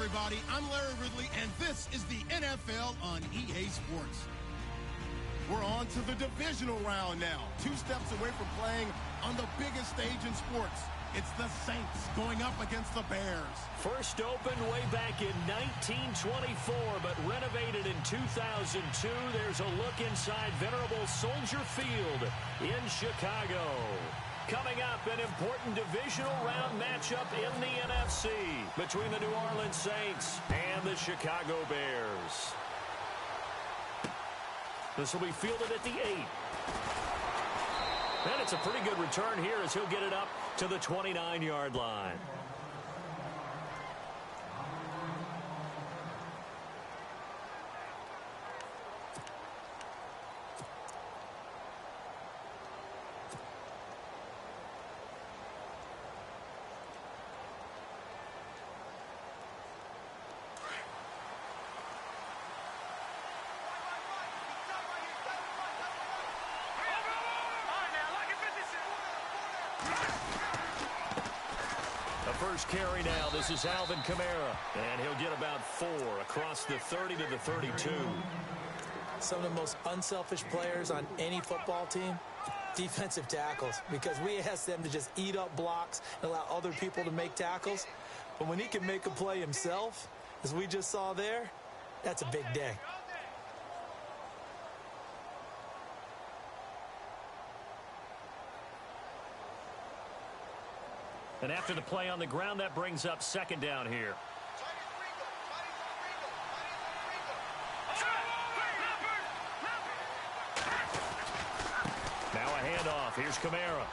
everybody. I'm Larry Ridley, and this is the NFL on EA Sports. We're on to the divisional round now. 2 steps away from playing on the biggest stage in sports. It's the Saints going up against the Bears. First opened way back in 1924, but renovated in 2002. There's a look inside venerable Soldier Field in Chicago. Coming up, an important divisional round matchup in the NFC between the New Orleans Saints and the Chicago Bears. This will be fielded at the 8. And it's a pretty good return here as he'll get it up to the 29-yard line. First carry now. This is Alvin Kamara. And he'll get about 4 across the 30 to the 32. Some of the most unselfish players on any football team, defensive tackles, because we ask them to just eat up blocks and allow other people to make tackles. But when he can make a play himself, as we just saw there, that's a big day. And after the play on the ground, that brings up second down here. Now a handoff. Here's Kamara.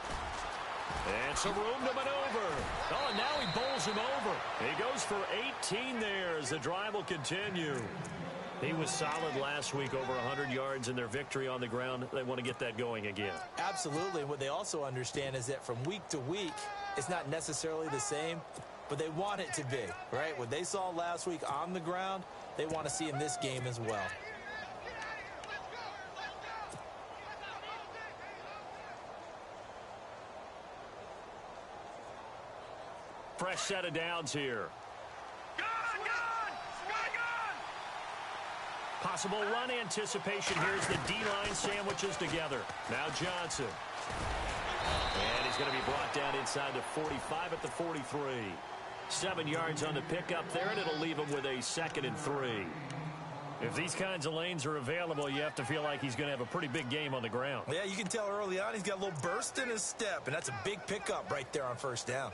And some room to maneuver. Oh, and now he bowls him over. He goes for 18 there as the drive will continue. He was solid last week, over 100 yards in their victory on the ground. They want to get that going again. Absolutely. What they also understand is that from week to week, it's not necessarily the same, but they want it to be, right? What they saw last week on the ground, they want to see in this game as well. Fresh set of downs here. Possible run anticipation. Here's the D-line sandwiches together. Now Johnson. And he's going to be brought down inside the 45 at the 43. 7 yards on the pickup there, and it'll leave him with a 2nd and 3. If these kinds of lanes are available, you have to feel like he's going to have a pretty big game on the ground. Yeah, you can tell early on he's got a little burst in his step, and that's a big pickup right there on first down.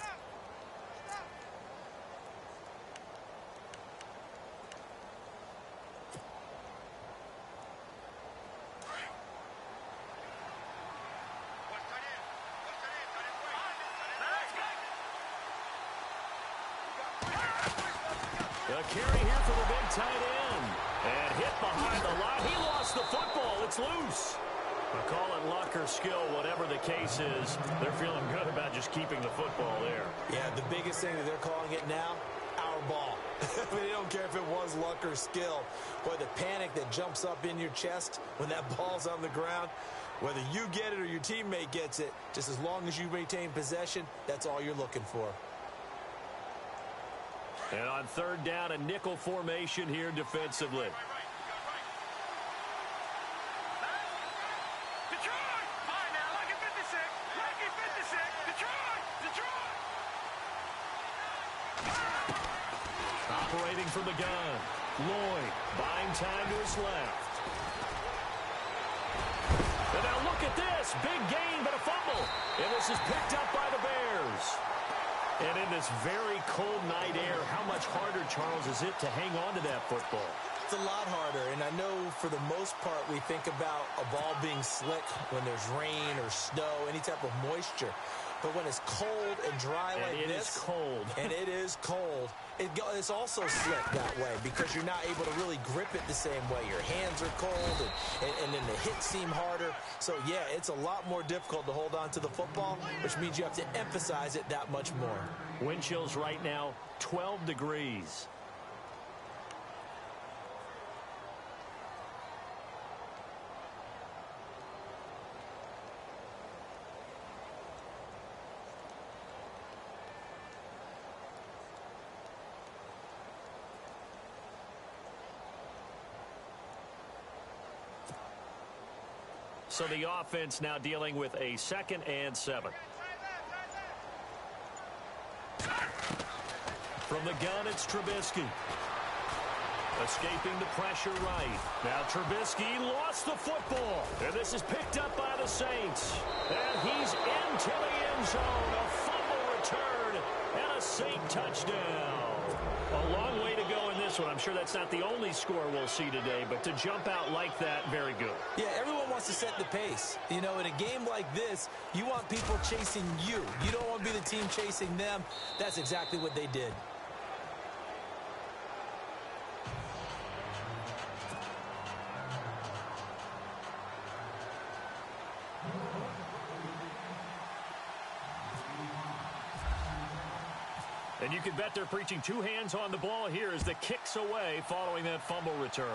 The carry here for the big tight end. And hit behind the line. He lost the football. It's loose. Call it luck or skill, whatever the case is. They're feeling good about just keeping the football there. Yeah, the biggest thing that they're calling it now, our ball. I mean, they don't care if it was luck or skill. Boy, the panic that jumps up in your chest when that ball's on the ground, whether you get it or your teammate gets it, just as long as you retain possession, that's all you're looking for. And on third down, a nickel formation here defensively. Operating from the gun. Lloyd buying time to his left. And now look at this. Big gain, but a fumble. And this is picked up by the Bears. And in this very cold night air, how much harder, Charles, is it to hang on to that football? It's a lot harder, and I know for the most part we think about a ball being slick when there's rain or snow, any type of moisture. But when it's cold and dry like this, it is cold. And it is cold, it's also slick that way because you're not able to really grip it the same way. Your hands are cold, and then the hits seem harder. So, yeah, it's a lot more difficult to hold on to the football, which means you have to emphasize it that much more. Wind chills right now, 12 degrees. So the offense now dealing with a 2nd and 7. From the gun, it's Trubisky. Escaping the pressure right. Now Trubisky lost the football. And this is picked up by the Saints. And he's into the end zone. A fumble return and a Saint touchdown. A long way to go in this one. I'm sure that's not the only score we'll see today, but to jump out like that, very good. Yeah, everyone wants to set the pace. You know, in a game like this, you want people chasing you. You don't want to be the team chasing them. That's exactly what they did. And you can bet they're preaching 2 hands on the ball here as the kick's away following that fumble return.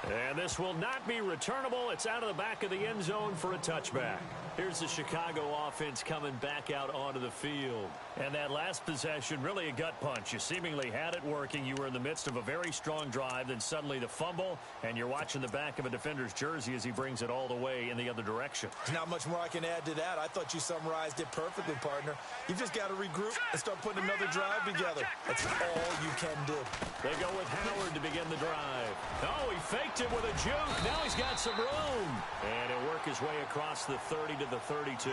And this will not be returnable. It's out of the back of the end zone for a touchback. Here's the Chicago offense coming back out onto the field. And that last possession, really a gut punch. You seemingly had it working. You were in the midst of a very strong drive. Then suddenly the fumble, and you're watching the back of a defender's jersey as he brings it all the way in the other direction. There's not much more I can add to that. I thought you summarized it perfectly, partner. You've just got to regroup and start putting another drive together. That's all you can do. They go with Howard to begin the drive. Oh, he faked it with a juke. Now he's got some room. And he'll work his way across the 30 to the 32.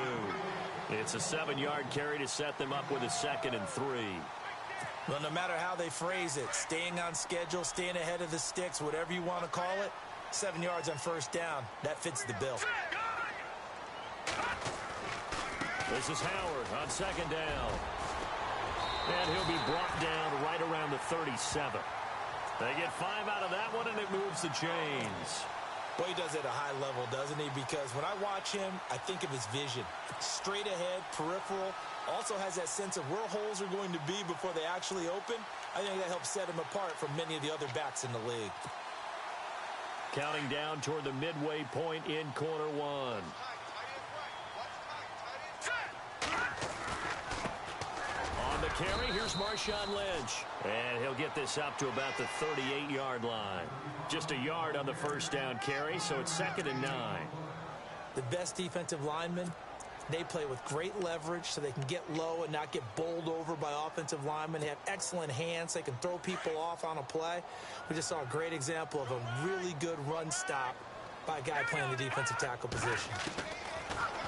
It's a 7-yard carry to set them up with a 2nd and 3. Well, no matter how they phrase it, staying on schedule, staying ahead of the sticks, whatever you want to call it, 7 yards on first down, that fits the bill. This is Howard on 2nd down. And he'll be brought down right around the 37. They get 5 out of that one, and it moves the chains. Well, he does it at a high level, doesn't he? Because when I watch him, I think of his vision. Straight ahead, peripheral, also has that sense of where holes are going to be before they actually open. I think that helps set him apart from many of the other backs in the league. Counting down toward the midway point in quarter 1. On the carry, here's Marshawn Lynch. And he'll get this up to about the 38-yard line. Just a yard on the first down carry, so it's 2nd and 9. The best defensive linemen, they play with great leverage so they can get low and not get bowled over by offensive linemen. They have excellent hands. They can throw people off on a play. We just saw a great example of a really good run stop by a guy playing the defensive tackle position.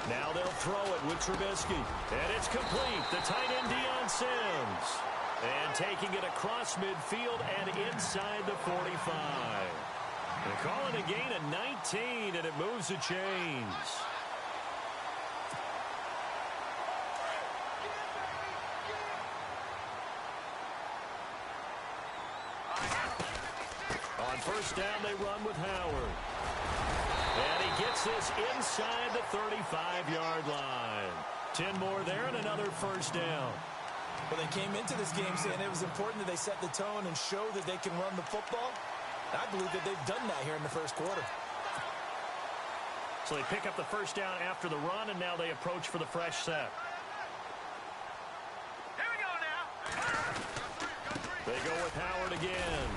Now they'll throw it with Trubisky. And it's complete. The tight end, Deion Sims. And taking it across midfield and inside the 45. They call it a gain of 19, and it moves the chains. On first down, they run with Howard. And he gets this inside the 35-yard line. 10 more there and another first down. Well, they came into this game saying it was important that they set the tone and show that they can run the football. I believe that they've done that here in the first quarter. So they pick up the first down after the run, and now they approach for the fresh set. Here we go now. They go with Howard again.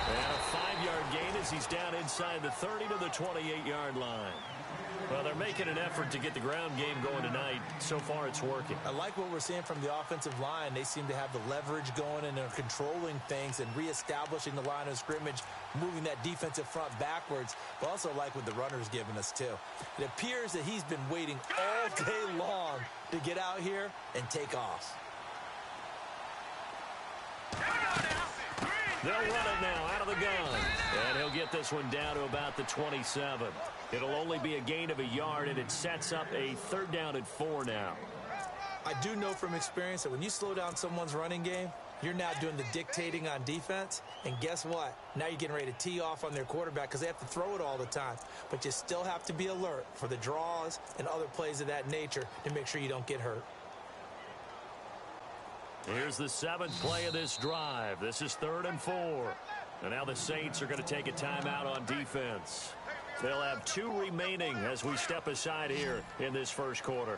And a 5-yard gain as he's down inside the 30 to the 28-yard line. Well, they're making an effort to get the ground game going tonight. So far, it's working. I like what we're seeing from the offensive line. They seem to have the leverage going, and they're controlling things and reestablishing the line of scrimmage, moving that defensive front backwards. But also like what the runner's giving us, too. It appears that he's been waiting all day long to get out here and take off. They'll run it now out of the gun. And he'll get this one down to about the 27. It'll only be a gain of a yard, and it sets up a 3rd down and 4 now. I do know from experience that when you slow down someone's running game, you're now doing the dictating on defense. And guess what? Now you're getting ready to tee off on their quarterback because they have to throw it all the time. But you still have to be alert for the draws and other plays of that nature to make sure you don't get hurt. Here's the 7th play of this drive. This is 3rd and 4. And now the Saints are going to take a timeout on defense. They'll have 2 remaining as we step aside here in this first quarter.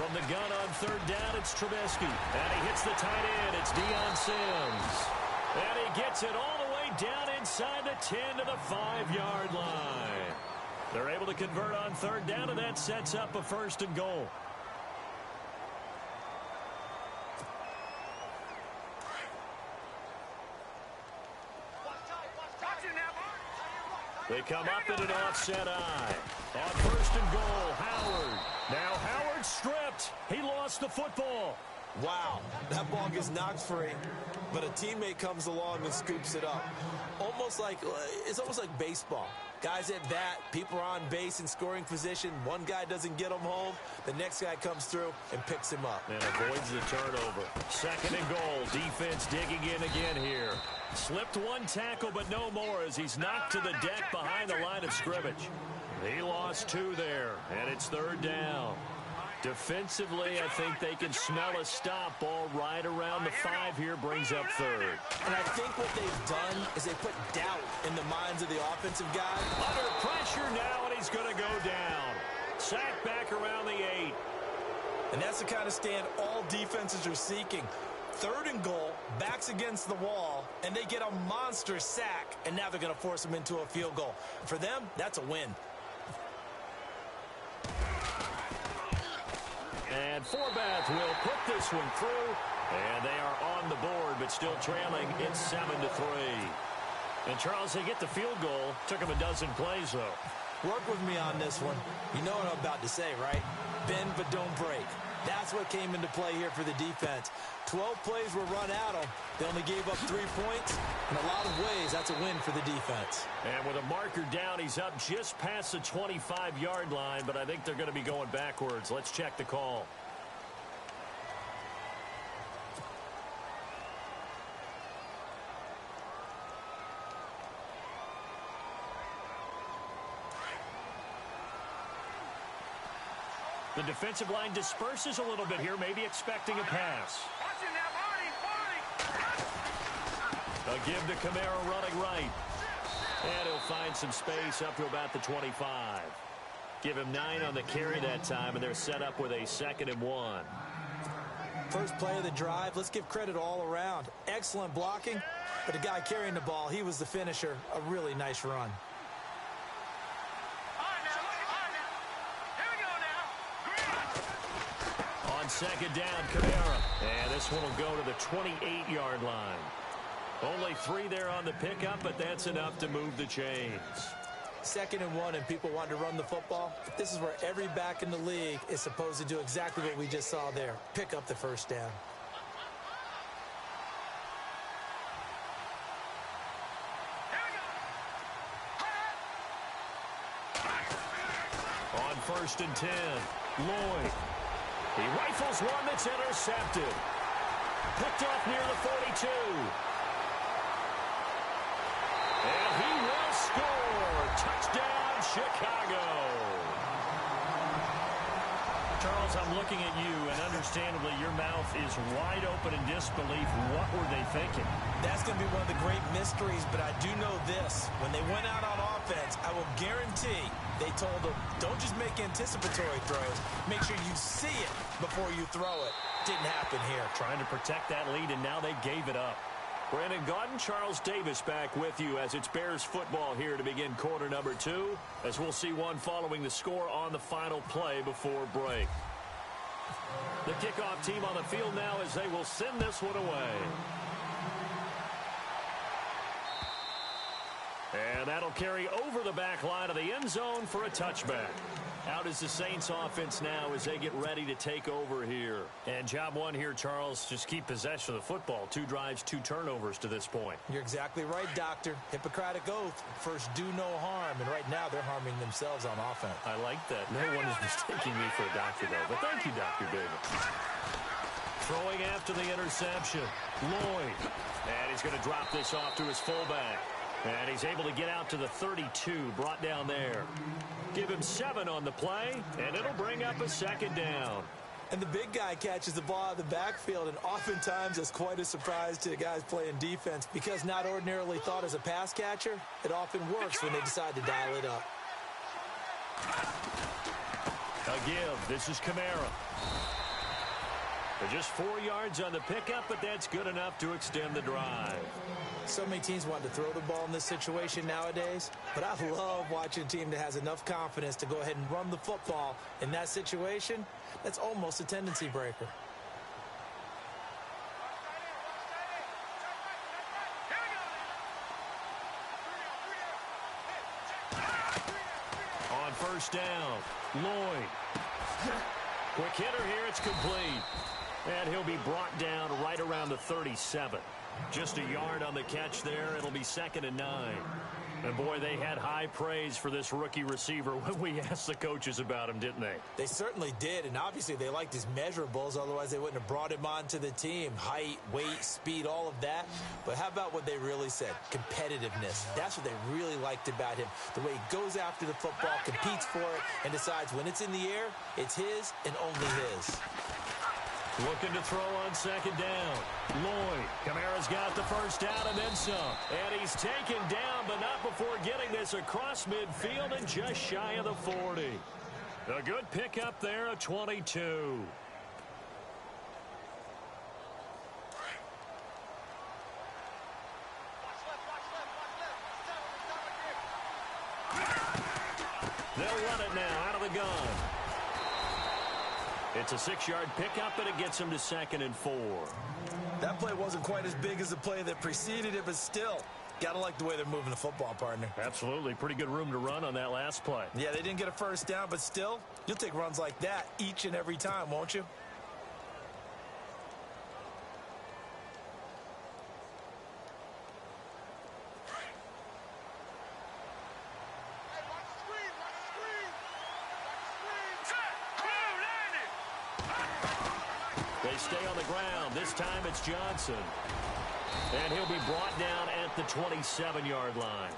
From the gun on third down, it's Trubisky. And he hits the tight end. It's Deion Sims. And he gets it all the way down inside the 10 to the 5-yard line. They're able to convert on third down, and that sets up a first and goal. They come up in an offset eye. On first and goal, Howard. Now Howard stripped. He lost the football. Wow, that ball gets knocked free, but a teammate comes along and scoops it up. It's almost like baseball. Guys at bat, people are on base in scoring position. One guy doesn't get him home. The next guy comes through and picks him up. And avoids the turnover. Second and goal. Defense digging in again here. Slipped one tackle, but no more as he's knocked to the deck behind the line of scrimmage. He lost two there, and it's third down. Defensively, I think they can smell a stop. Ball right around the 5 here, brings up third. And I think what they've done is they put doubt in the minds of the offensive guy. Under pressure now, and he's going to go down. Sack back around the 8. And that's the kind of stand all defenses are seeking. Third and goal, backs against the wall, and they get a monster sack, and now they're going to force them into a field goal. For them, that's a win. And Forbath will put this one through, and they are on the board, but still trailing. It's 7-3. And, Charles, they get the field goal. Took them a dozen plays, though. Work with me on this one. You know what I'm about to say, right? Bend but don't break. That's what came into play here for the defense. 12 plays were run at them. They only gave up 3 points. In a lot of ways, that's a win for the defense. And with a marker down, he's up just past the 25-yard line, but I think they're going to be going backwards. Let's check the call. The defensive line disperses a little bit here, maybe expecting a pass. A give to Kamara running right. And he'll find some space up to about the 25. Give him 9 on the carry that time, and they're set up with a 2nd and 1. First play of the drive, let's give credit all around. Excellent blocking, but the guy carrying the ball, he was the finisher. A really nice run. On second down, Kamara. And this one will go to the 28-yard line. Only 3 there on the pickup, but that's enough to move the chains. 2nd and 1, and people want to run the football. This is where every back in the league is supposed to do exactly what we just saw there. Pick up the first down. On 1st and 10, Lloyd. He rifles one that's intercepted. Picked off near the 42. And he will score. Touchdown, Chicago. Charles, I'm looking at you, and understandably, your mouth is wide open in disbelief. What were they thinking? That's going to be one of the great mysteries, but I do know this. When they went out on offense, I will guarantee they told them, don't just make anticipatory throws. Make sure you see it before you throw it. Didn't happen here. Trying to protect that lead, and now they gave it up. Brandon Gaudin, Charles Davis back with you as it's Bears football here to begin quarter number 2, as we'll see one following the score on the final play before break. The kickoff team on the field now as they will send this one away. And that'll carry over the back line of the end zone for a touchback. Out is the Saints offense now as they get ready to take over here. And job one here, Charles, just keep possession of the football. 2 drives, 2 turnovers to this point. You're exactly right, Doctor. Hippocratic oath. First, do no harm. And right now, they're harming themselves on offense. I like that. No one is mistaking me for a doctor, though. But thank you, Dr. Davis. Throwing after the interception. Lloyd. And he's going to drop this off to his fullback. And he's able to get out to the 32, brought down there. Give him 7 on the play, and it'll bring up a 2nd down. And the big guy catches the ball out of the backfield, and oftentimes it's quite a surprise to the guys playing defense because not ordinarily thought as a pass catcher, it often works when they decide to dial it up. A give. This is Kamara. They're just 4 yards on the pickup, but that's good enough to extend the drive. So many teams want to throw the ball in this situation nowadays, but I love watching a team that has enough confidence to go ahead and run the football in that situation. That's almost a tendency breaker. On first down, Lloyd. Quick hitter here, it's complete. And he'll be brought down right around the 37. Just a yard on the catch there. It'll be 2nd and 9. And, boy, they had high praise for this rookie receiver when we asked the coaches about him, didn't they? They certainly did, and obviously they liked his measurables. Otherwise, they wouldn't have brought him onto the team. Height, weight, speed, all of that. But how about what they really said? Competitiveness. That's what they really liked about him. The way he goes after the football, competes for it, and decides when it's in the air, it's his and only his. Looking to throw on 2nd down. Lloyd. Kamara's got the first down and then some. And he's taken down, but not before getting this across midfield and just shy of the 40. A good pickup there, a 22. They'll run it now out of the gun. It's a 6-yard pickup, and it gets him to 2nd and 4. That play wasn't quite as big as the play that preceded it, but still, got to like the way they're moving the football, partner. Absolutely. Pretty good room to run on that last play. Yeah, they didn't get a first down, but still, you'll take runs like that each and every time, won't you? They stay on the ground. This time it's Johnson. And he'll be brought down at the 27-yard line.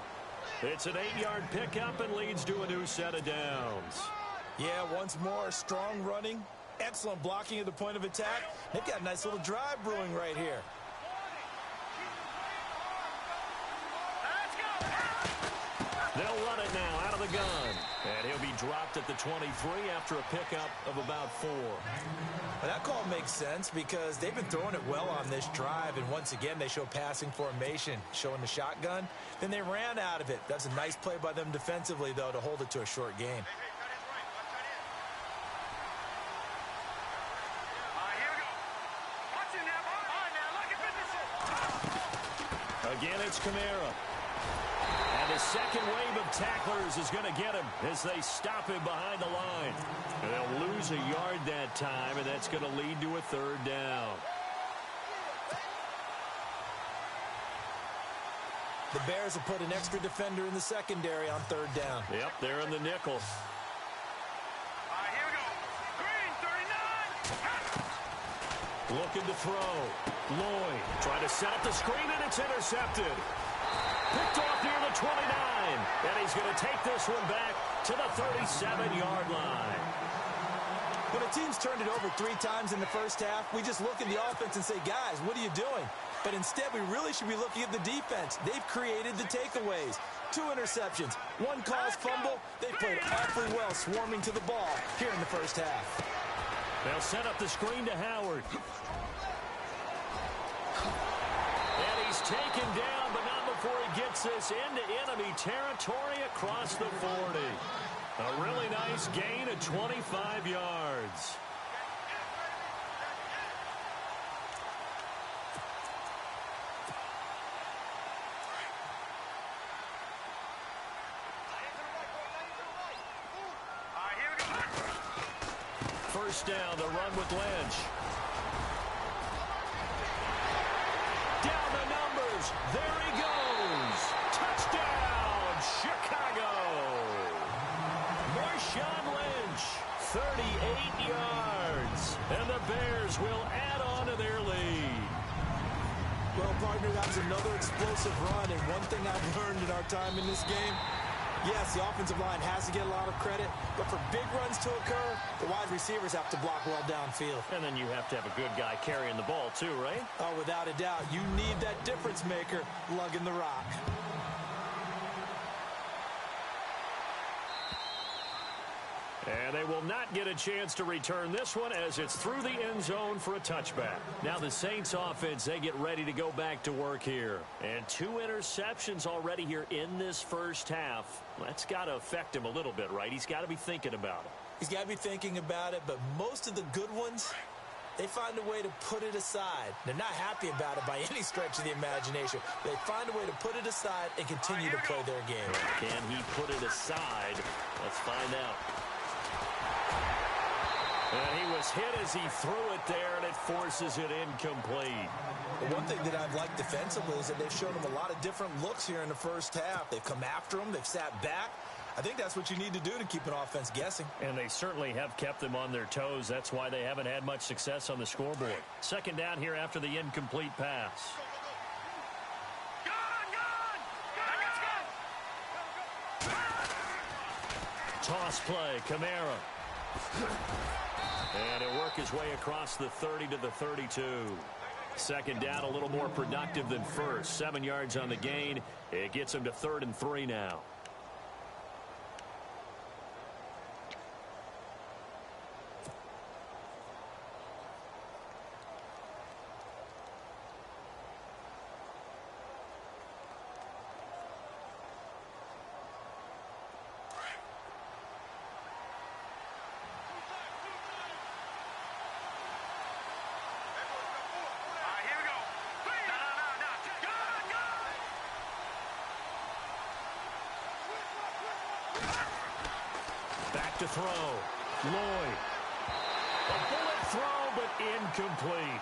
It's an 8-yard pickup and leads to a new set of downs. Yeah, once more, strong running, excellent blocking at the point of attack. They've got a nice little drive brewing right here. They'll run it now out of the gun. And he'll be dropped at the 23 after a pickup of about 4. Well, that call makes sense because they've been throwing it well on this drive, and once again they show passing formation, showing the shotgun. Then they ran out of it. That's a nice play by them defensively, though, to hold it to a short gain. Again, it's Kamara. And the second wave of tacklers is going to get him as they stop him behind the line. And they'll lose a yard that time, and that's going to lead to a 3rd down. The Bears have put an extra defender in the secondary on 3rd down. Yep, they're in the nickel. Here we go. Green, 39. Looking to throw. Lloyd trying to set up the screen, and it's intercepted. Picked off near the 29. And he's going to take this one back to the 37-yard line. When a team's turned it over 3 times in the first half, we just look at the offense and say, guys, what are you doing? But instead, we really should be looking at the defense. They've created the takeaways. 2 interceptions, 1 caused fumble. They played awfully well swarming to the ball here in the first half. They'll set up the screen to Howard. And he's taken down, but not before he gets this into enemy territory across the 40. A really nice gain of 25 yards. First down, the run with Lynch. Down the numbers. There he goes. Touchdown, Chicago. Marshawn Lynch, 38 yards. And the Bears will add on to their lead. Well, partner, that was another explosive run. And one thing I've learned in our time in this game, yes, the offensive line has to get a lot of credit, but for big runs to occur, the wide receivers have to block well downfield. And then you have to have a good guy carrying the ball too, right? Oh, without a doubt. You need that difference maker lugging the rock. And they will not get a chance to return this one as it's through the end zone for a touchback. Now the Saints offense, they get ready to go back to work here. And 2 interceptions already here in this first half. That's got to affect him a little bit, right? He's got to be thinking about it. He's got to be thinking about it, but most of the good ones, they find a way to put it aside. They're not happy about it by any stretch of the imagination. They find a way to put it aside and continue to play their game. Can he put it aside? Let's find out. And he was hit as he threw it there, and it forces it incomplete. The one thing that I've liked defensively is that they've shown him a lot of different looks here in the first half. They've come after him. They've sat back. I think that's what you need to do to keep an offense guessing. And they certainly have kept them on their toes. That's why they haven't had much success on the scoreboard. Second down here after the incomplete pass. Toss play, Kamara. And he'll work his way across the 30 to the 32. Second down, a little more productive than first. 7 yards on the gain. It gets him to 3rd and 3 now. Back to throw. Lloyd. A bullet throw, but incomplete.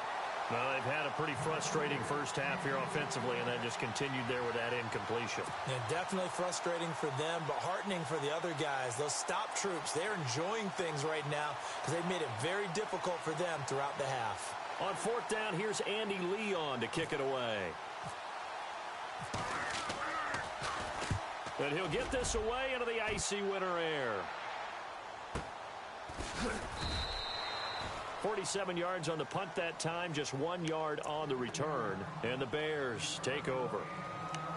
Well, they've had a pretty frustrating first half here offensively, and that just continued there with that incompletion. Yeah, definitely frustrating for them, but heartening for the other guys. Those stop troops, they're enjoying things right now because they've made it very difficult for them throughout the half. On 4th down, here's Andy Leon to kick it away. And he'll get this away into the icy winter air. 47 yards on the punt that time, just 1 yard on the return. And the Bears take over.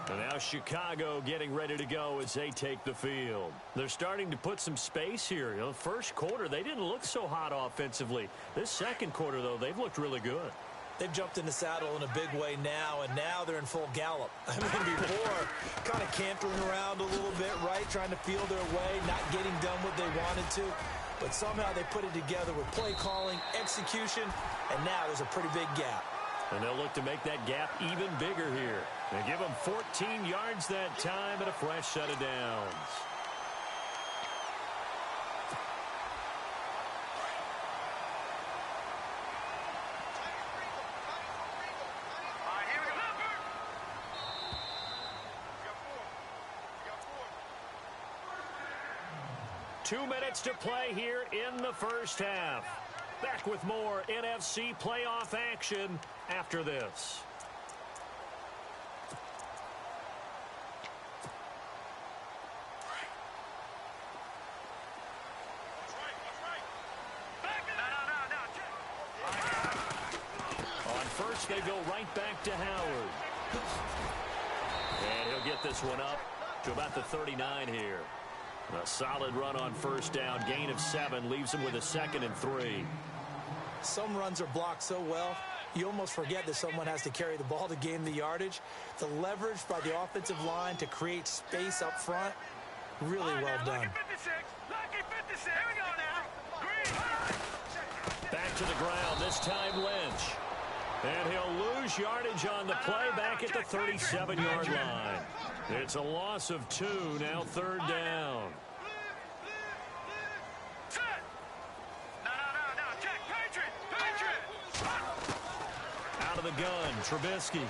And now Chicago getting ready to go as they take the field. They're starting to put some space here. You know, first quarter, they didn't look so hot offensively. This second quarter, though, they've looked really good. They've jumped in the saddle in a big way now, and now they're in full gallop. I mean, before, kind of cantering around a little bit, right, trying to feel their way, not getting done what they wanted to. But somehow they put it together with play calling, execution, and now there's a pretty big gap. And they'll look to make that gap even bigger here. They give them 14 yards that time and a fresh set of downs. Two minutes to play here in the first half. Back with more NFC playoff action after this. On first, they go right back to Howard. And he'll get this one up to about the 39 here. A solid run on first down. Gain of 7 leaves him with a 2nd and 3. Some runs are blocked so well, you almost forget that someone has to carry the ball to gain the yardage. The leverage by the offensive line to create space up front, really well done. Back to the ground, this time Lynch. And he'll lose yardage on the play back at the 37-yard line. It's a loss of 2, now 3rd down. Out of the gun, Trubisky.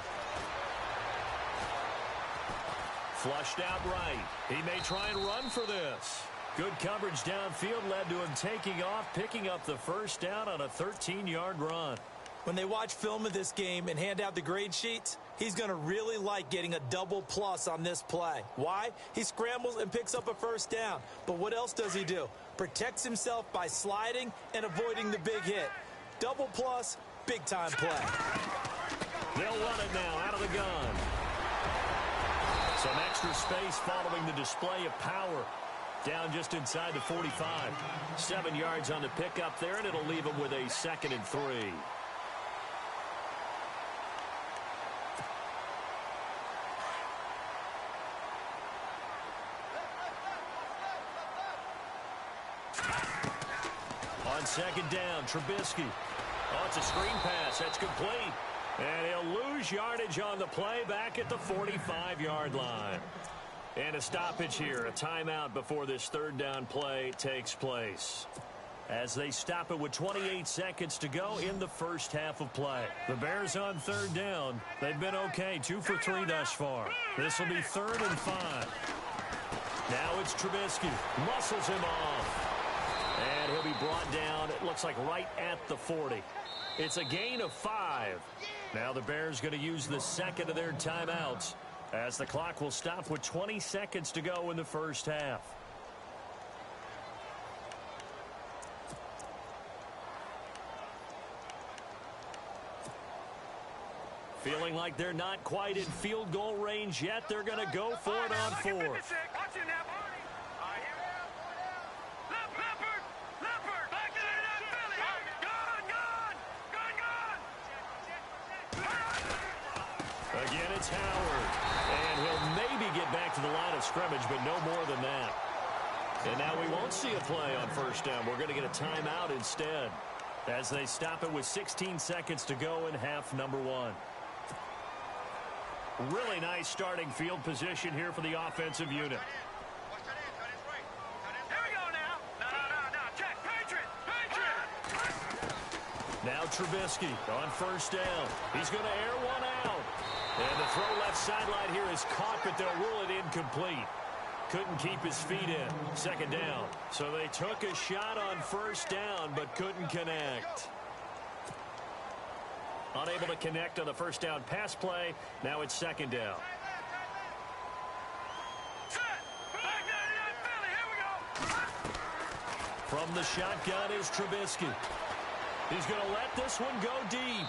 Flushed out right. He may try and run for this. Good coverage downfield led to him taking off, picking up the first down on a 13-yard run. When they watch film of this game and hand out the grade sheets, he's going to really like getting a double plus on this play. Why? He scrambles and picks up a first down. But what else does he do? Protects himself by sliding and avoiding the big hit. Double plus, big-time play. They'll run it now out of the gun. Some extra space following the display of power. Down just inside the 45. 7 yards on the pickup there, and it'll leave them with a 2nd and 3. On 2nd down, Trubisky. Oh, it's a screen pass. That's complete. And he'll lose yardage on the play back at the 45-yard line. And a stoppage here, a timeout before this 3rd down play takes place. As they stop it with 28 seconds to go in the first half of play. The Bears on 3rd down. They've been okay, 2 for 3 thus far. This will be 3rd and 5. Now it's Trubisky. Muscles him off. And he'll be brought down, it looks like right at the 40. It's a gain of 5. Now the Bears going to use the 2nd of their timeouts as the clock will stop with 20 seconds to go in the first half. Feeling like they're not quite in field goal range yet. They're going to go for it on 4th. Again, it's Howard. And he'll maybe get back to the line of scrimmage, but no more than that. And now we won't see a play on 1st down. We're going to get a timeout instead as they stop it with 16 seconds to go in half number 1. Really nice starting field position here for the offensive unit. Now Trubisky on 1st down. He's going to air one out. And the throw left sideline here is caught, but they'll rule it incomplete. Couldn't keep his feet in. 2nd down. So they took a shot on 1st down, but couldn't connect. Unable to connect on the 1st down pass play. Now it's 2nd down. From the shotgun is Trubisky. He's going to let this one go deep.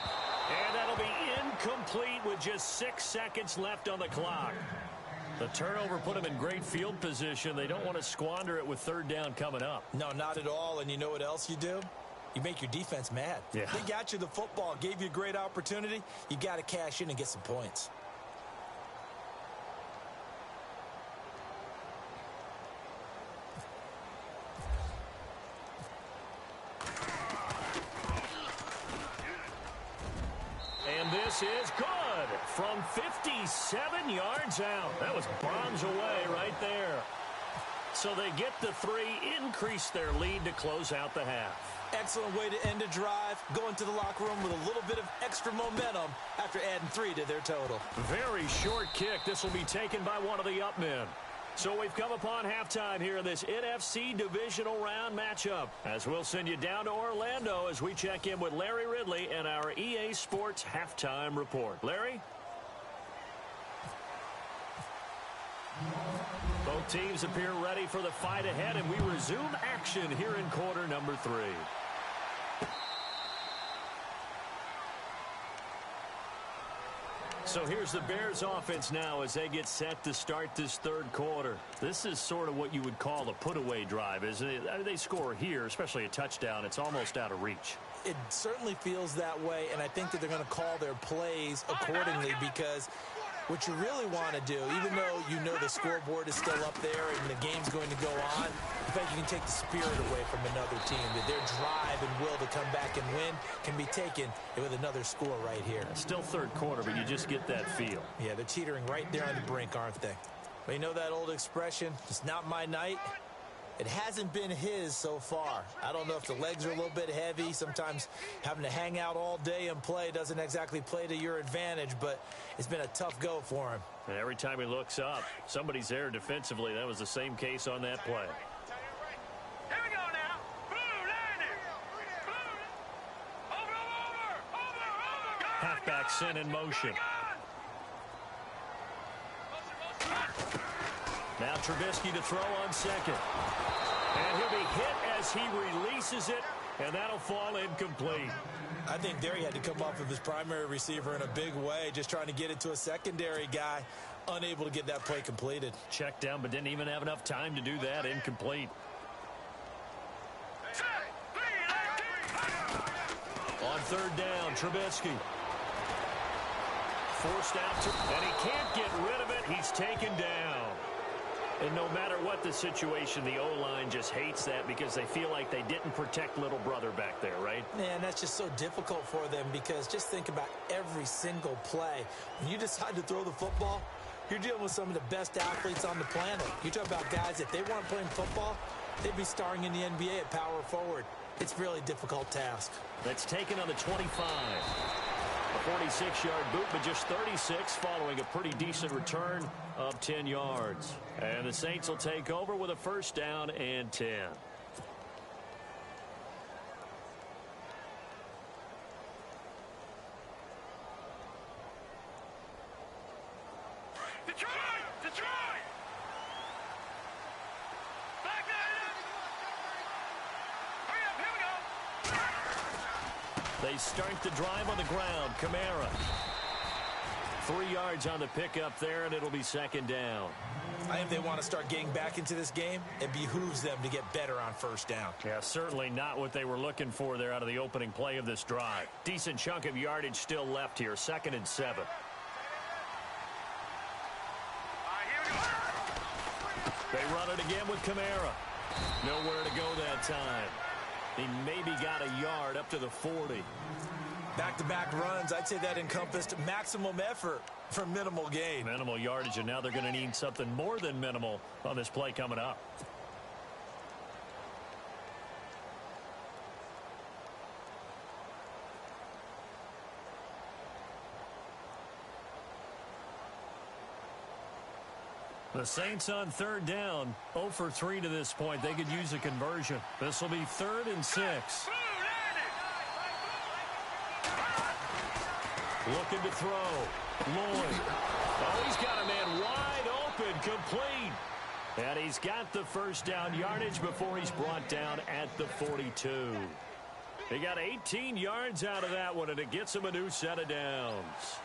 And that'll be incomplete with just 6 seconds left on the clock. The turnover put them in great field position. They don't want to squander it with 3rd down coming up. No, not at all. And you know what else you do? You make your defense mad. Yeah. They got you the football, gave you a great opportunity. You got to cash in and get some points. And this is good from 57 yards out. That was bombs away right there. So they get the 3, increase their lead to close out the half. Excellent way to end a drive. Go into the locker room with a little bit of extra momentum after adding 3 to their total. Very short kick. This will be taken by one of the up men. So we've come upon halftime here in this NFC divisional round matchup. As we'll send you down to Orlando as we check in with Larry Ridley and our EA Sports halftime report. Larry? Both teams appear ready for the fight ahead, and we resume action here in quarter number 3. So here's the Bears offense now as they get set to start this 3rd quarter. This is sort of what you would call a put-away drive, isn't it? They score here, especially a touchdown. It's almost out of reach. It certainly feels that way, and I think that they're going to call their plays accordingly because what you really want to do, even though you know the scoreboard is still up there and the game's going to go on, in fact, you can take the spirit away from another team. That their drive and will to come back and win can be taken with another score right here. Still 3rd quarter, but you just get that feel. Yeah, they're teetering right there on the brink, aren't they? But you know that old expression, it's not my night. It hasn't been his so far. I don't know if the legs are a little bit heavy. Sometimes having to hang out all day and play doesn't exactly play to your advantage, but it's been a tough go for him. And every time he looks up, somebody's there defensively. That was the same case on that play. Here we go now. Blue, landing. Blue. Over. Halfback sent in motion. Now Trubisky to throw on 2nd. And he'll be hit as he releases it And that'll fall incomplete. I think there he had to come off of his primary receiver in a big way, just trying to get it to a secondary guy, unable to get that play completed. Checked down, but didn't even have enough time to do that. Incomplete. On third down, Trubisky. Forced out to, and he can't get rid of it. He's taken down. And no matter what the situation, the O-line just hates that because they feel like they didn't protect little brother back there, right? Man, that's just so difficult for them because just think about every single play. When you decide to throw the football, you're dealing with some of the best athletes on the planet. You talk about guys, if they weren't playing football, they'd be starring in the NBA at power forward. It's really a difficult task. That's taken on the 25. A 46-yard boot, but just 36 following a pretty decent return of 10 yards. And the Saints will take over with a first down and 10. Detroit! Detroit! Back there! Hurry up, here we go! They start the drive on the ground. Kamara. 3 yards on the pickup there, and it'll be second down. I think they want to start getting back into this game. It behooves them to get better on first down. Yeah, certainly not what they were looking for there out of the opening play of this drive. Decent chunk of yardage still left here. 2nd and 7. They run it again with Kamara. Nowhere to go that time. He maybe got a yard up to the 40. Back-to-back runs, I'd say that encompassed maximum effort for minimal gain. Minimal yardage, and now they're going to need something more than minimal on this play coming up. The Saints on third down, 0 for 3 to this point. They could use a conversion. This will be 3rd and 6. Looking to throw. Lloyd. Oh, he's got a man wide open, complete. And he's got the first down yardage before he's brought down at the 42. He got 18 yards out of that one, and it gets him a new set of downs.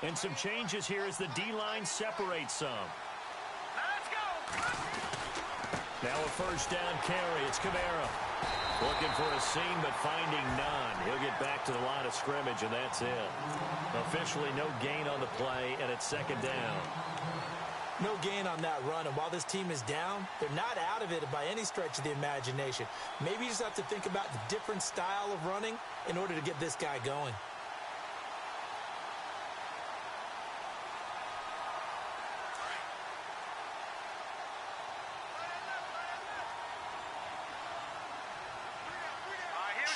And some changes here as the D-line separates some. Now a first down carry. It's Kamara. Looking for a seam, but finding none. He'll get back to the line of scrimmage, and that's it. Officially no gain on the play, and it's second down. No gain on that run, and while this team is down, they're not out of it by any stretch of the imagination. Maybe you just have to think about the different style of running in order to get this guy going.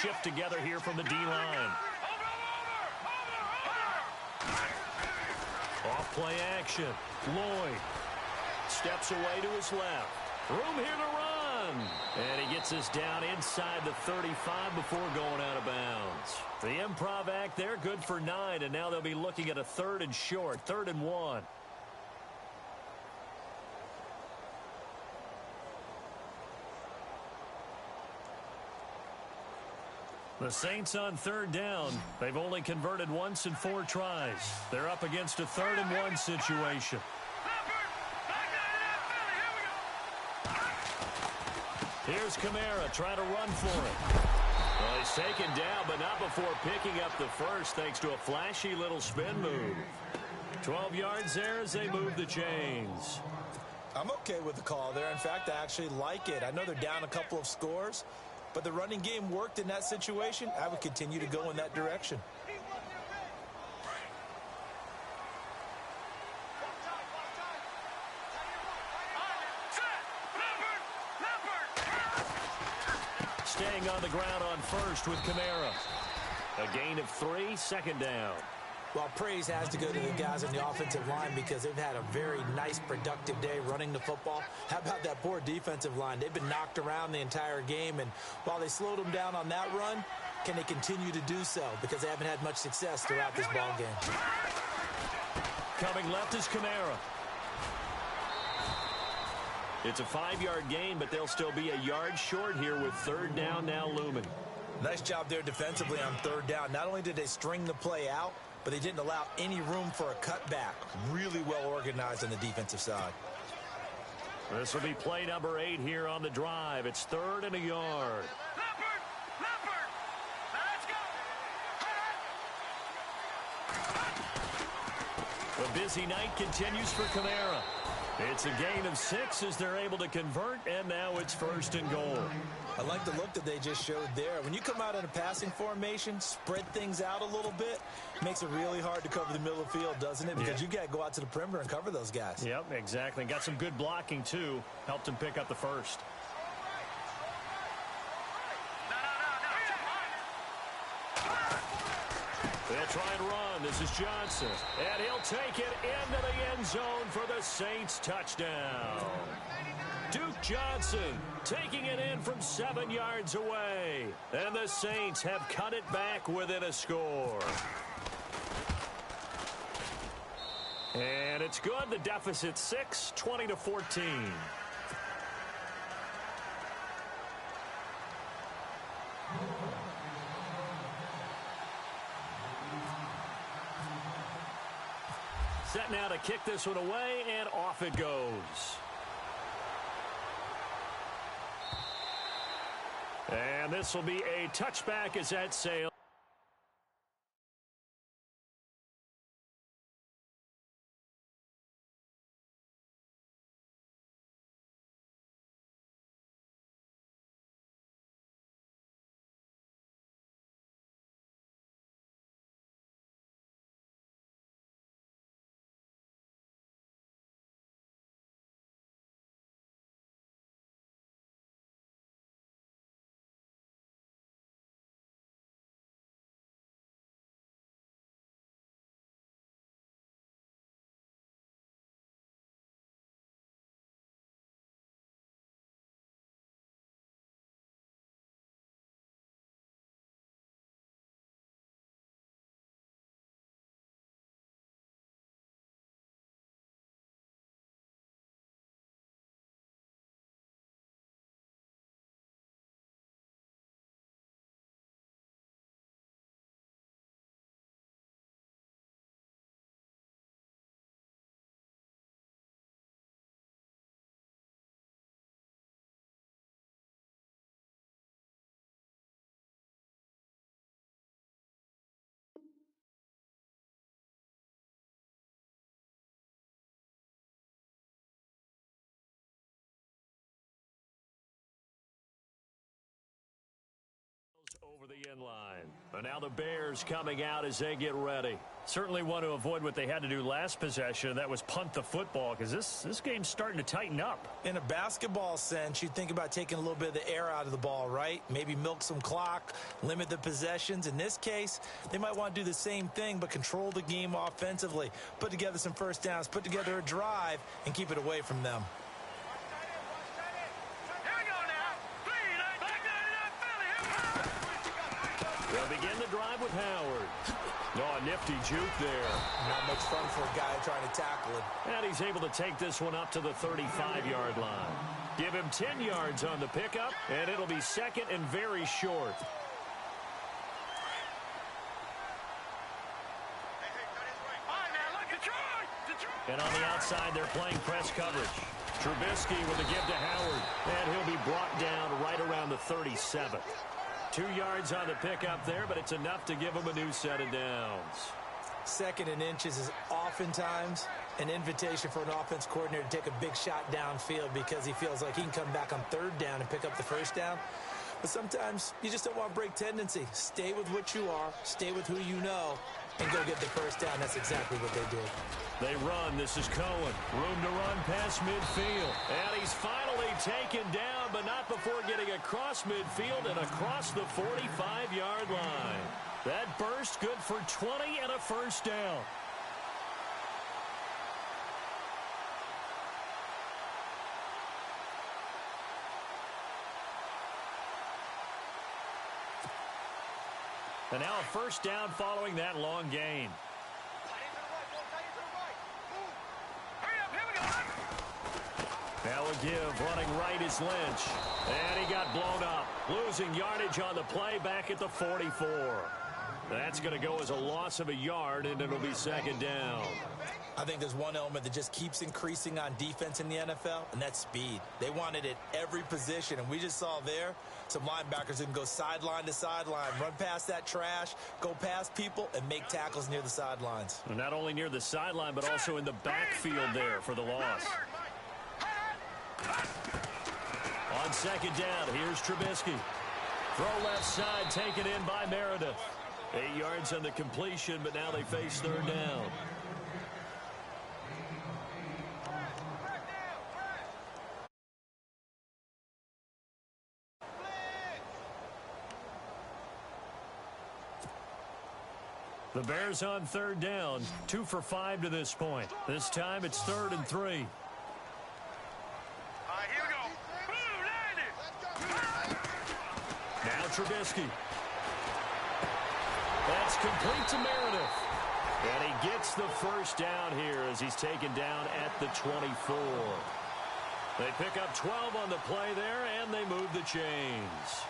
Shift together here from the D-line. Off play action. Lloyd steps away to his left. Room here to run. And he gets us down inside the 35 before going out of bounds. The improv act there, good for 9, and now they'll be looking at a 3rd and short, 3rd and 1. The Saints on third down. They've only converted once in 4 tries. They're up against a 3rd and 1 situation. Here's Kamara trying to run for it. Well, he's taken down, but not before picking up the first thanks to a flashy little spin move. 12 yards there as they move the chains. I'm okay with the call there. In fact, I actually like it. I know they're down a couple of scores, but the running game worked in that situation. I would continue to go in that direction. Staying on the ground on first with Kamara. A gain of 3, second down. Well, praise has to go to the guys on the offensive line because they've had a very nice, productive day running the football. How about that poor defensive line? They've been knocked around the entire game, and while they slowed them down on that run, can they continue to do so? Because they haven't had much success throughout this ball game. Coming left is Kamara. It's a 5-yard gain, but they'll still be a yard short here with third down now looming. Nice job there defensively on third down. Not only did they string the play out, but they didn't allow any room for a cutback. Really well organized on the defensive side. This will be play number 8 here on the drive. It's 3rd and a yard. Leopard, let's go. The busy night continues for Kamara. It's a gain of 6 as they're able to convert, and now it's 1st and goal. I like the look that they just showed there. When you come out in a passing formation, spread things out a little bit, makes it really hard to cover the middle of the field, doesn't it? Because you got to go out to the perimeter and cover those guys. Yep, exactly. Got some good blocking, too. Helped him pick up the first. They'll try and run. This is Johnson. And he'll take it into the end zone for the Saints touchdown. Duke Johnson taking it in from 7 yards away. And the Saints have cut it back within a score. And it's good. The deficit 6, 20-14. Set now to kick this one away, and off it goes. And this will be a touchback as that sails. Over the end line. And now the Bears coming out as they get ready. Certainly want to avoid what they had to do last possession. That was punt the football, because this game's starting to tighten up. In a basketball sense, you think about taking a little bit of the air out of the ball, right? Maybe milk some clock, limit the possessions. In this case, they might want to do the same thing, but control the game offensively. Put together some first downs, put together a drive, and keep it away from them. They'll begin the drive with Howard. Oh, a nifty juke there. Not much fun for a guy trying to tackle him. And he's able to take this one up to the 35-yard line. Give him 10 yards on the pickup, and it'll be second and very short. And on the outside, they're playing press coverage. Trubisky with a give to Howard, and he'll be brought down right around the 37th. 2 yards on the pickup there, but it's enough to give him a new set of downs. 2nd and inches is oftentimes an invitation for an offense coordinator to take a big shot downfield because he feels like he can come back on 3rd down and pick up the first down. But sometimes you just don't want to break tendency. Stay with what you are, stay with who you know, and go get the first down. That's exactly what they did. They run. This is Cohen. Room to run past midfield. And he's finally taken down, but not before getting across midfield and across the 45-yard line. That burst good for 20 and a first down. And now a first down following that long gain. Now a give, running right is Lynch. And he got blown up. Losing yardage on the play back at the 44. That's going to go as a loss of a yard, and it'll be second down. I think there's one element that just keeps increasing on defense in the NFL, and that's speed. They want it at every position, and we just saw there some linebackers who can go sideline to sideline, run past that trash, go past people, and make tackles near the sidelines. And not only near the sideline, but also in the backfield there for the loss. On second down, here's Trubisky. Throw left side, taken in by Meredith. 8 yards on the completion, but now they face third down. The Bears on third down, 2 for 5 to this point. This time it's 3rd and 3. Here we go. Now Trubisky. That's complete to Meredith. And he gets the first down here as he's taken down at the 24. They pick up 12 on the play there, and they move the chains.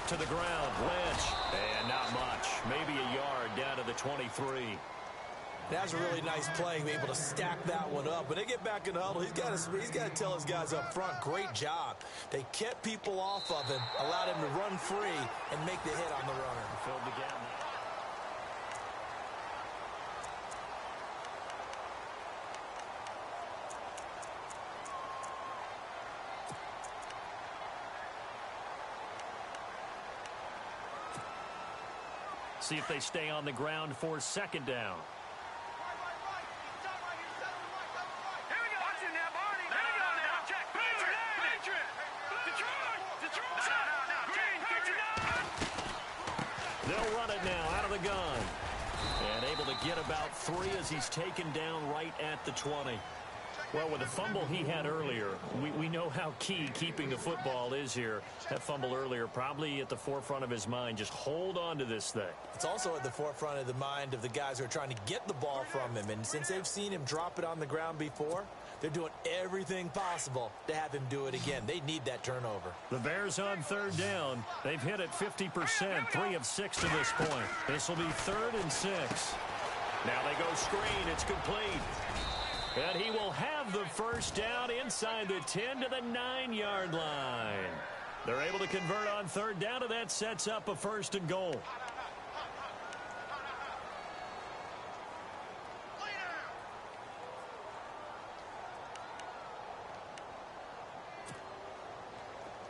To the ground, Lynch, and not much. Maybe a yard down to the 23. That's a really nice play, able to stack that one up. When they get back in the huddle, he's got to tell his guys up front, great job. They kept people off of him, allowed him to run free, and make the hit on the runner. Filled the gap. See if they stay on the ground for second down. They'll run it now out of the gun. And able to get about 3 as he's taken down right at the 20. Well, with the fumble he had earlier, we know how key keeping the football is here. That fumble earlier probably at the forefront of his mind. Just hold on to this thing. It's also at the forefront of the mind of the guys who are trying to get the ball from him. And since they've seen him drop it on the ground before, they're doing everything possible to have him do it again. They need that turnover. The Bears on third down. They've hit it 50%, 3 of 6 to this point. This will be 3rd and 6. Now they go screen. It's complete. And he will have the first down inside the 10 to the 9-yard line. They're able to convert on third down, and that sets up a 1st and goal.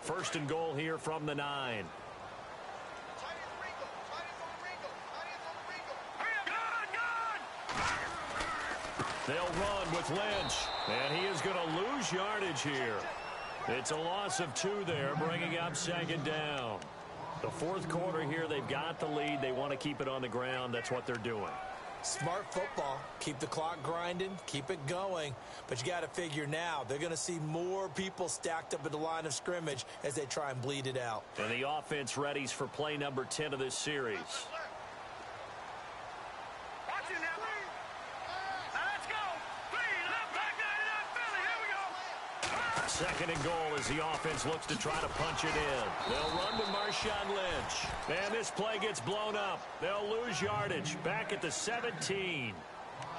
First and goal here from the 9. They'll run with Lynch, and he is going to lose yardage here. It's a loss of 2 there, bringing up second down. The 4th quarter here, they've got the lead. They want to keep it on the ground. That's what they're doing. Smart football. Keep the clock grinding, keep it going. But you got to figure now, they're going to see more people stacked up at the line of scrimmage as they try and bleed it out. And the offense readies for play number 10 of this series. Second and goal as the offense looks to try to punch it in. They'll run with Marshawn Lynch. And this play gets blown up. They'll lose yardage back at the 17.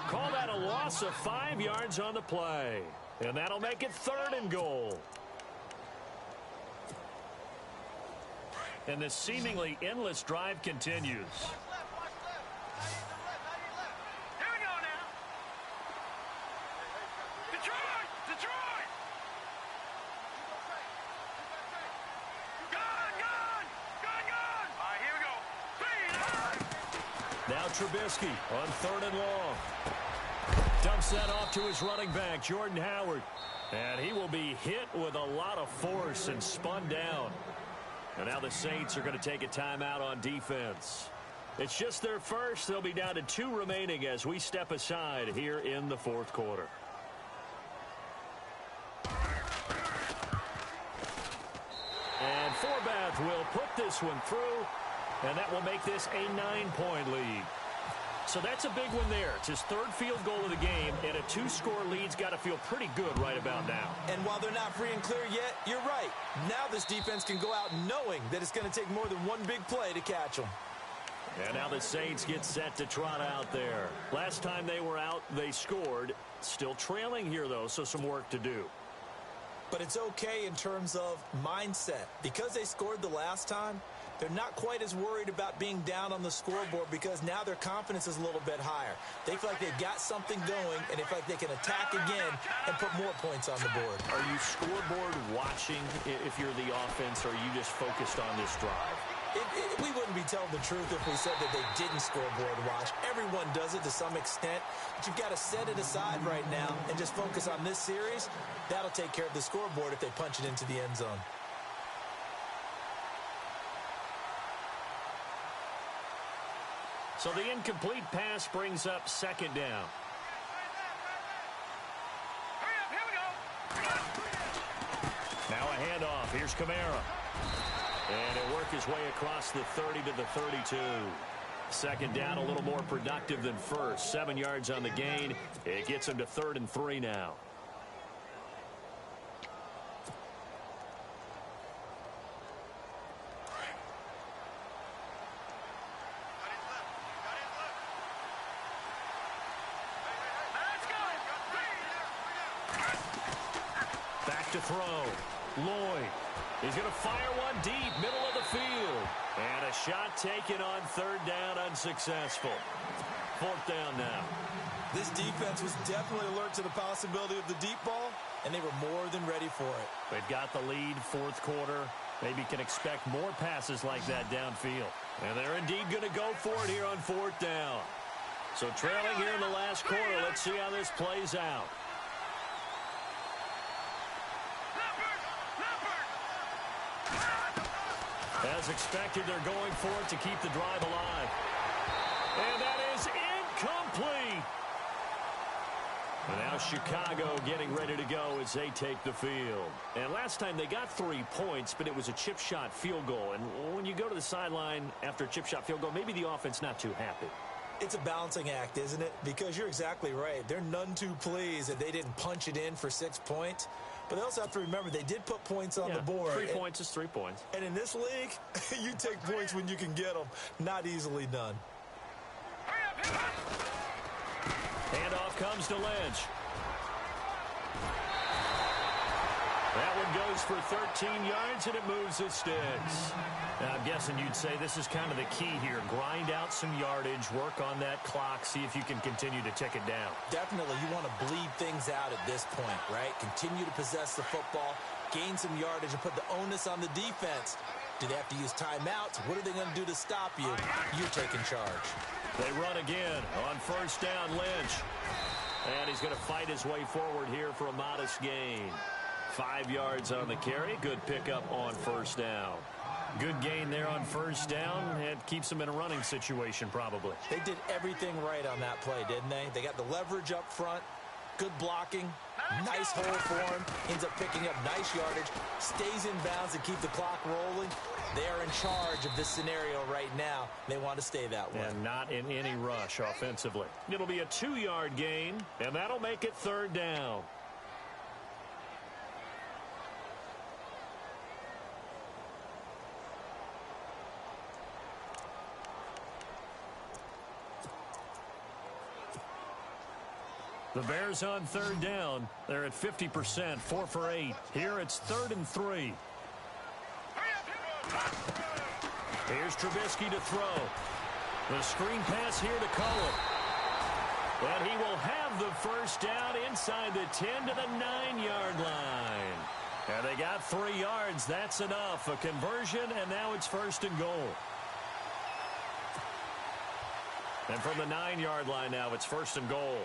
Call that a loss of 5 yards on the play. And that'll make it 3rd and goal. And this seemingly endless drive continues. Now Trubisky on 3rd and long. Dumps that off to his running back, Jordan Howard. And he will be hit with a lot of force and spun down. And now the Saints are going to take a timeout on defense. It's just their first. They'll be down to 2 remaining as we step aside here in the fourth quarter. And Forbath will put this one through, and that will make this a 9-point lead. So that's a big one there. It's his 3rd field goal of the game, and a 2-score lead's got to feel pretty good right about now. And while they're not free and clear yet, you're right. Now this defense can go out knowing that it's going to take more than one big play to catch them. And now the Saints get set to trot out there. Last time they were out, they scored. Still trailing here, though, so some work to do. But it's okay in terms of mindset. Because they scored the last time, they're not quite as worried about being down on the scoreboard because now their confidence is a little bit higher. They feel like they've got something going, and they feel like they can attack again and put more points on the board. Are you scoreboard watching if you're the offense, or are you just focused on this drive? We wouldn't be telling the truth if we said that they didn't scoreboard watch. Everyone does it to some extent, but you've got to set it aside right now and just focus on this series. That'll take care of the scoreboard if they punch it into the end zone. So the incomplete pass brings up 2nd down. Hurry up, here we go. Now a handoff. Here's Kamara. And he'll work his way across the 30 to the 32. 2nd down, a little more productive than first. 7 yards on the gain. It gets him to 3rd and 3 now. Back to throw. Lloyd. He's going to fire one deep, middle of the field. And a shot taken on 3rd down, unsuccessful. 4th down now. This defense was definitely alert to the possibility of the deep ball, and they were more than ready for it. They've got the lead, 4th quarter. Maybe can expect more passes like that downfield. And they're indeed going to go for it here on 4th down. So trailing here in the last quarter, let's see how this plays out. As expected, they're going for it to keep the drive alive. And that is incomplete. And now Chicago getting ready to go as they take the field. And last time they got 3 points, but it was a chip shot field goal. And when you go to the sideline after a chip shot field goal, maybe the offense not too happy. It's a balancing act, isn't it? Because you're exactly right. They're none too pleased that they didn't punch it in for 6 points. But they also have to remember they did put points on the board. 3 points is 3 points. And in this league, you take points when you can get them. Not easily done. Handoff comes to Lynch. That one goes for 13 yards, and it moves the sticks. Now, I'm guessing you'd say this is kind of the key here. Grind out some yardage, work on that clock, see if you can continue to tick it down. Definitely. You want to bleed things out at this point, right? Continue to possess the football, gain some yardage, and put the onus on the defense. Do they have to use timeouts? What are they going to do to stop you? You're taking charge. They run again on 1st down, Lynch. And he's going to fight his way forward here for a modest gain. 5 yards on the carry. Good pickup on 1st down. Good gain there on 1st down. It keeps them in a running situation probably. They did everything right on that play, didn't they? They got the leverage up front. Good blocking. Nice hole for him. Ends up picking up nice yardage. Stays in bounds to keep the clock rolling. They are in charge of this scenario right now. They want to stay that way. And not in any rush offensively. It'll be a 2-yard gain, and that'll make it 3rd down. The Bears on 3rd down. They're at 50%, 4 for 8. Here it's 3rd and 3. Here's Trubisky to throw. The screen pass here to Cullen. And he will have the 1st down inside the 10 to the 9-yard line. And they got 3 yards. That's enough. A conversion, and now it's 1st and goal. And from the 9-yard line now, it's 1st and goal.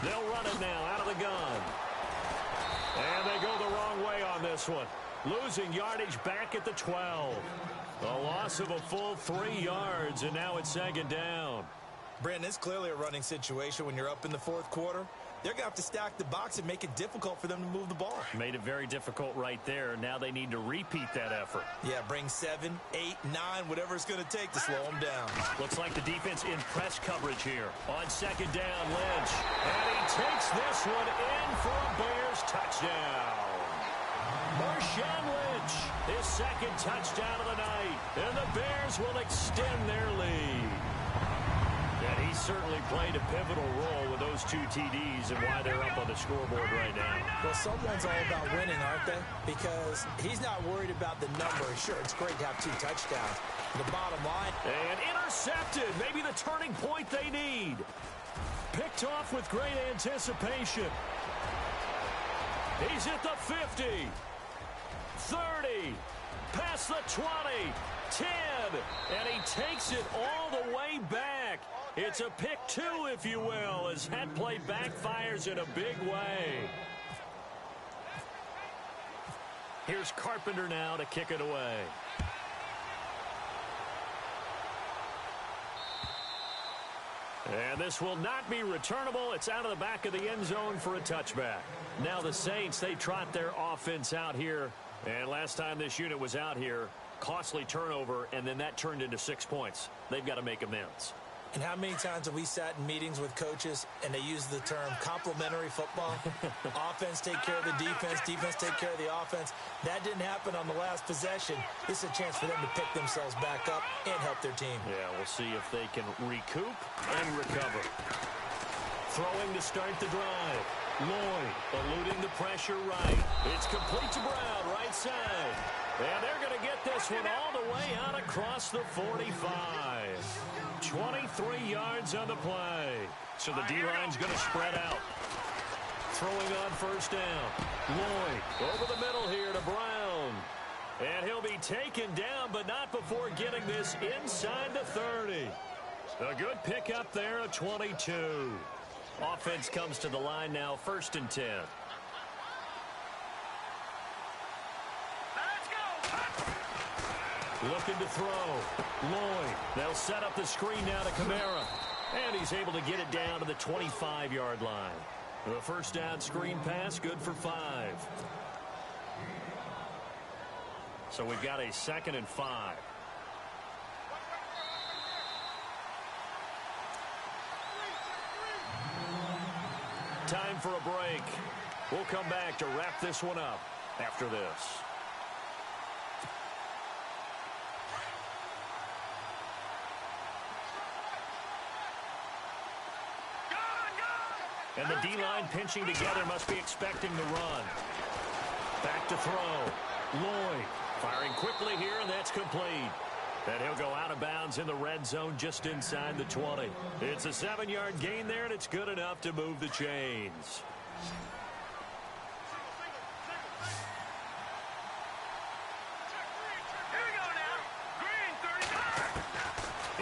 They'll run it now out of the gun. And they go the wrong way on this one. Losing yardage back at the 12. A loss of a full 3 yards, and now it's second down. Brandon, it's clearly a running situation when you're up in the fourth quarter. They're going to have to stack the box and make it difficult for them to move the ball. Made it very difficult right there. Now they need to repeat that effort. Yeah, bring 7, 8, 9, whatever it's going to take to slow them down. Looks like the defense in press coverage here. On second down, Lynch. And he takes this one in for a Bears touchdown. Marshawn Lynch, his second touchdown of the night. And the Bears will extend their lead. And he certainly played a pivotal role with those 2 TDs and why they're up on the scoreboard right now. Well, someone's all about winning, aren't they? Because he's not worried about the number. Sure, it's great to have 2 touchdowns. The bottom line. And intercepted. Maybe the turning point they need. Picked off with great anticipation. He's at the 50. 30. Past the 20. 10. And he takes it all the way back. It's a pick 2, if you will, as that play backfires in a big way. Here's Carpenter now to kick it away. And this will not be returnable. It's out of the back of the end zone for a touchback. Now the Saints, they trot their offense out here. And last time this unit was out here, costly turnover, and then that turned into 6 points. They've got to make amends. And how many times have we sat in meetings with coaches and they use the term complementary football? Offense take care of the defense, defense take care of the offense. That didn't happen on the last possession. This is a chance for them to pick themselves back up and help their team. Yeah, we'll see if they can recoup and recover. Throwing to start the drive. Lloyd eluding the pressure right. It's complete to Brown, right side. And they're going to get this one all the way out across the 45. 23 yards on the play. So the D-line's going to spread out. Throwing on first down. Lloyd over the middle here to Brown. And he'll be taken down, but not before getting this inside the 30. A good pickup there at 22. Offense comes to the line now, 1st and 10. Looking to throw. Lloyd. They'll set up the screen now to Kamara. And he's able to get it down to the 25-yard line. The first down screen pass, good for 5. So we've got a 2nd and 5. Time for a break. We'll come back to wrap this one up after this. And the D-line pinching together must be expecting the run. Back to throw. Lloyd firing quickly here, and that's complete. And he'll go out of bounds in the red zone just inside the 20. It's a 7-yard gain there, and it's good enough to move the chains.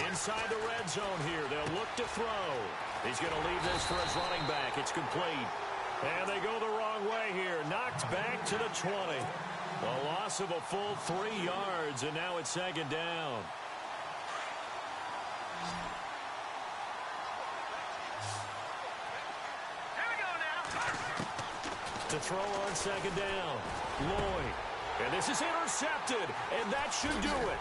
Inside the red zone here. They'll look to throw. He's going to leave this for his running back. It's complete. And they go the wrong way here. Knocked back to the 20. A loss of a full 3 yards, and now it's 2nd down. Here we go now. To throw on 2nd down. Lloyd. And this is intercepted, and that should do it.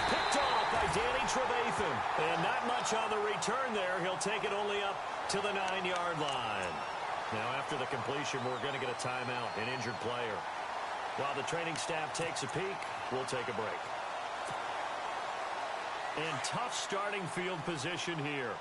Picked off by Danny Trevathan. And not much on the return there. He'll take it only up to the 9-yard line. Now, after the completion, we're going to get a timeout, an injured player. While the training staff takes a peek, we'll take a break. And tough starting field position here.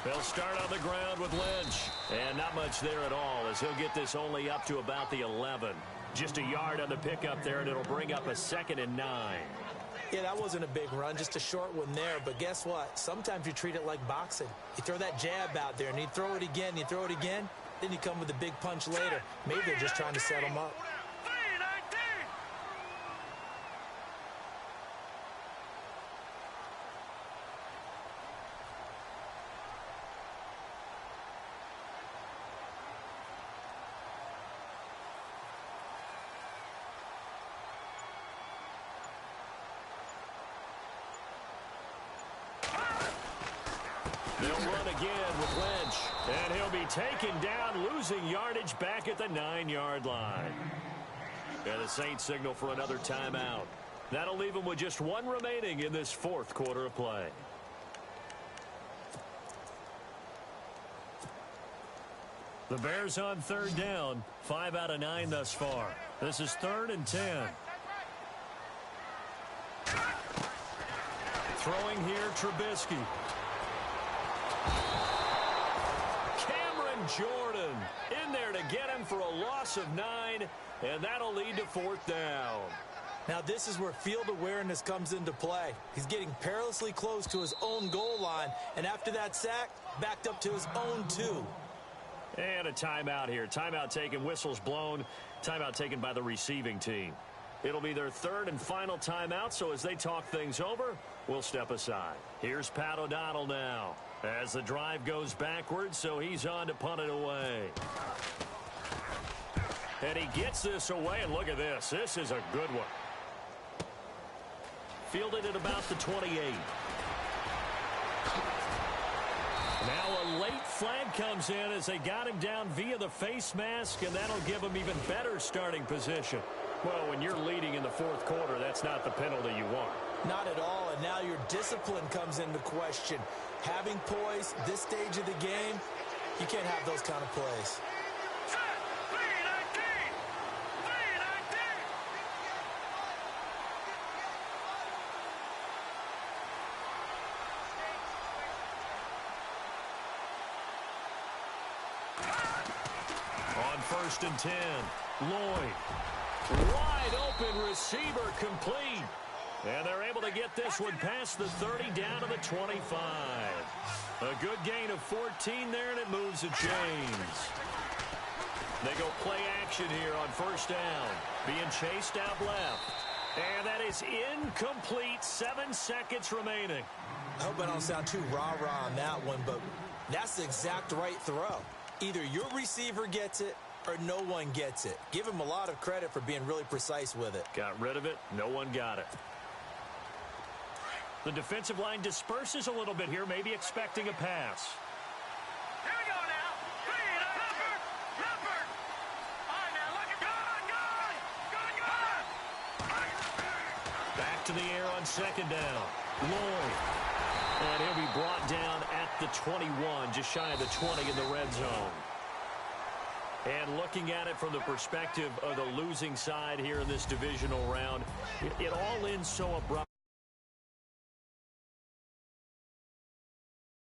They'll start on the ground with Lynch. And not much there at all, as he'll get this only up to about the 11. Just a yard on the pickup there, and it'll bring up a 2nd and 9. Yeah, that wasn't a big run, just a short one there. But guess what? Sometimes you treat it like boxing. You throw that jab out there, and you throw it again, you throw it again, then you come with a big punch later. Maybe they're just trying to set him up. They'll run again with Lynch. And he'll be taken down, losing yardage back at the 9-yard line. And the Saints signal for another timeout. That'll leave them with just one remaining in this fourth quarter of play. The Bears on third down. 5 out of 9 thus far. This is 3rd and 10. Throwing here, Trubisky. Cameron Jordan in there to get him for a loss of 9, and that'll lead to 4th down. Now this is where field awareness comes into play. He's getting perilously close to his own goal line, and after that sack, backed up to his own 2. And a timeout here. Timeout taken, whistles blown. Timeout taken by the receiving team. It'll be their 3rd and final timeout, so as they talk things over, we'll step aside. Here's Pat O'Donnell now as the drive goes backwards, so he's on to punt it away. And he gets this away, and look at this. This is a good one. Fielded at about the 28. Now a late flag comes in as they got him down via the face mask, and that'll give him even better starting position. Well, when you're leading in the fourth quarter, that's not the penalty you want. Not at all, and now your discipline comes into question. Having poise this stage of the game, you can't have those kind of plays. On 1st and 10, Lloyd. Wide open receiver complete. And they're able to get this one past the 30 down to the 25. A good gain of 14 there, and it moves the chains. They go play action here on 1st down. Being chased out left. And that is incomplete. 7 seconds remaining. I hope I don't sound too rah-rah on that one, but that's the exact right throw. Either your receiver gets it or no one gets it. Give him a lot of credit for being really precise with it. Got rid of it. No one got it. The defensive line disperses a little bit here, maybe expecting a pass. Here we go now. Leopard. All right, now, look at Back to the air on 2nd down. Lloyd. And he'll be brought down at the 21, just shy of the 20 in the red zone. And looking at it from the perspective of the losing side here in this divisional round, it all ends so abrupt.